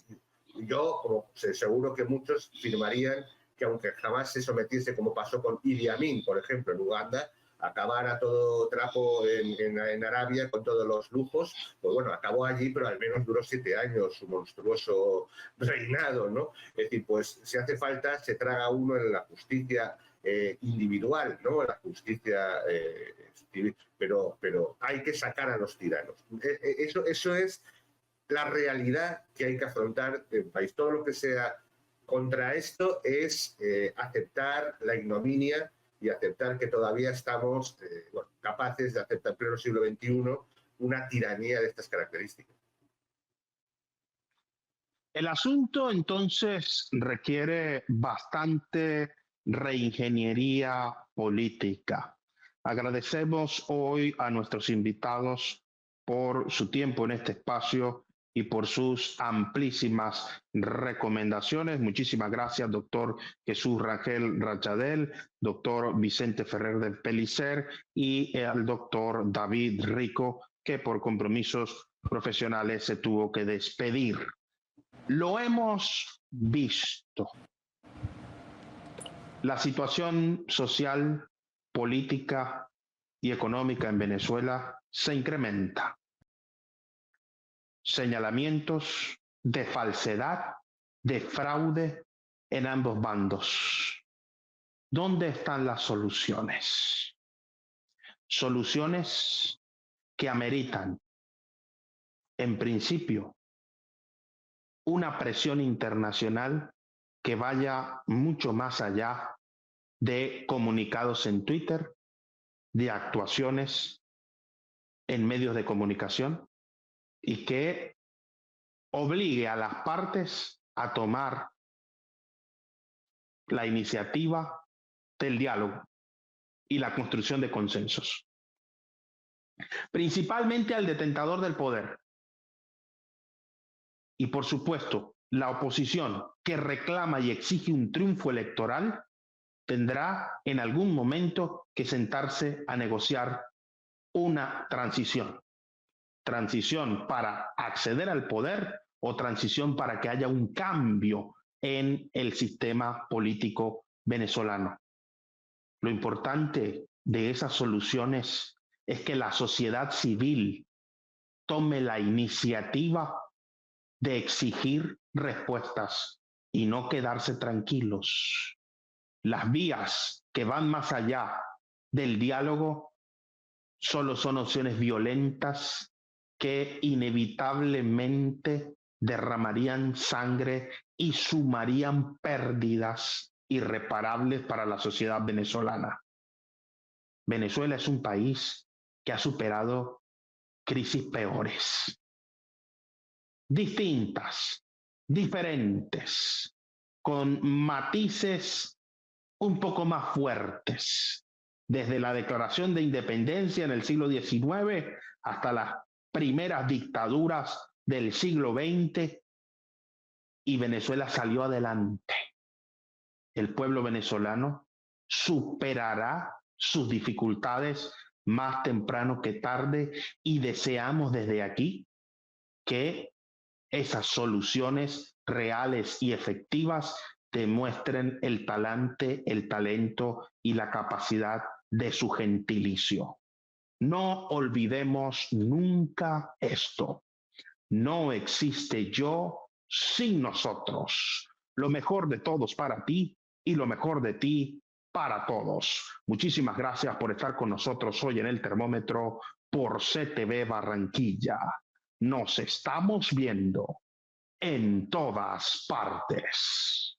yo, como seguro que muchos firmarían que aunque jamás se sometiese, como pasó con Idi Amin, por ejemplo, en Uganda, acabara todo trapo en Arabia con todos los lujos, pues bueno, acabó allí, pero al menos duró 7 años su monstruoso reinado, ¿no? Es decir, pues si hace falta, se traga uno en la justicia individual, ¿no? La justicia civil, pero hay que sacar a los tiranos. Eso es la realidad que hay que afrontar en el país. Todo lo que sea contra esto es aceptar la ignominia y aceptar que todavía estamos capaces de aceptar en pleno siglo XXI una tiranía de estas características. El asunto entonces requiere bastante reingeniería política. Agradecemos hoy a nuestros invitados por su tiempo en este espacio y por sus amplísimas recomendaciones. Muchísimas gracias, doctor Jesús Rangel Rachadel, doctor Vicente Ferrer de Pellicer y al doctor David Rico, que por compromisos profesionales se tuvo que despedir. Lo hemos visto. La situación social, política y económica en Venezuela se incrementa. Señalamientos de falsedad, de fraude en ambos bandos. ¿Dónde están las soluciones? Soluciones que ameritan, en principio, una presión internacional que vaya mucho más allá de comunicados en Twitter, de actuaciones en medios de comunicación y que obligue a las partes a tomar la iniciativa del diálogo y la construcción de consensos. Principalmente al detentador del poder. Y por supuesto, la oposición que reclama y exige un triunfo electoral tendrá en algún momento que sentarse a negociar una transición. Transición para acceder al poder o transición para que haya un cambio en el sistema político venezolano. Lo importante de esas soluciones es que la sociedad civil tome la iniciativa de exigir respuestas y no quedarse tranquilos. Las vías que van más allá del diálogo solo son opciones violentas que inevitablemente derramarían sangre y sumarían pérdidas irreparables para la sociedad venezolana. Venezuela es un país que ha superado crisis peores, distintas, diferentes, con matices un poco más fuertes, desde la declaración de independencia en el siglo XIX hasta las primeras dictaduras del siglo XX, y Venezuela salió adelante. El pueblo venezolano superará sus dificultades más temprano que tarde, y deseamos desde aquí que esas soluciones reales y efectivas demuestren el talante, el talento y la capacidad de su gentilicio. No olvidemos nunca esto. No existe yo sin nosotros. Lo mejor de todos para ti y lo mejor de ti para todos. Muchísimas gracias por estar con nosotros hoy en El Termómetro por CTV Barranquilla. Nos estamos viendo en todas partes.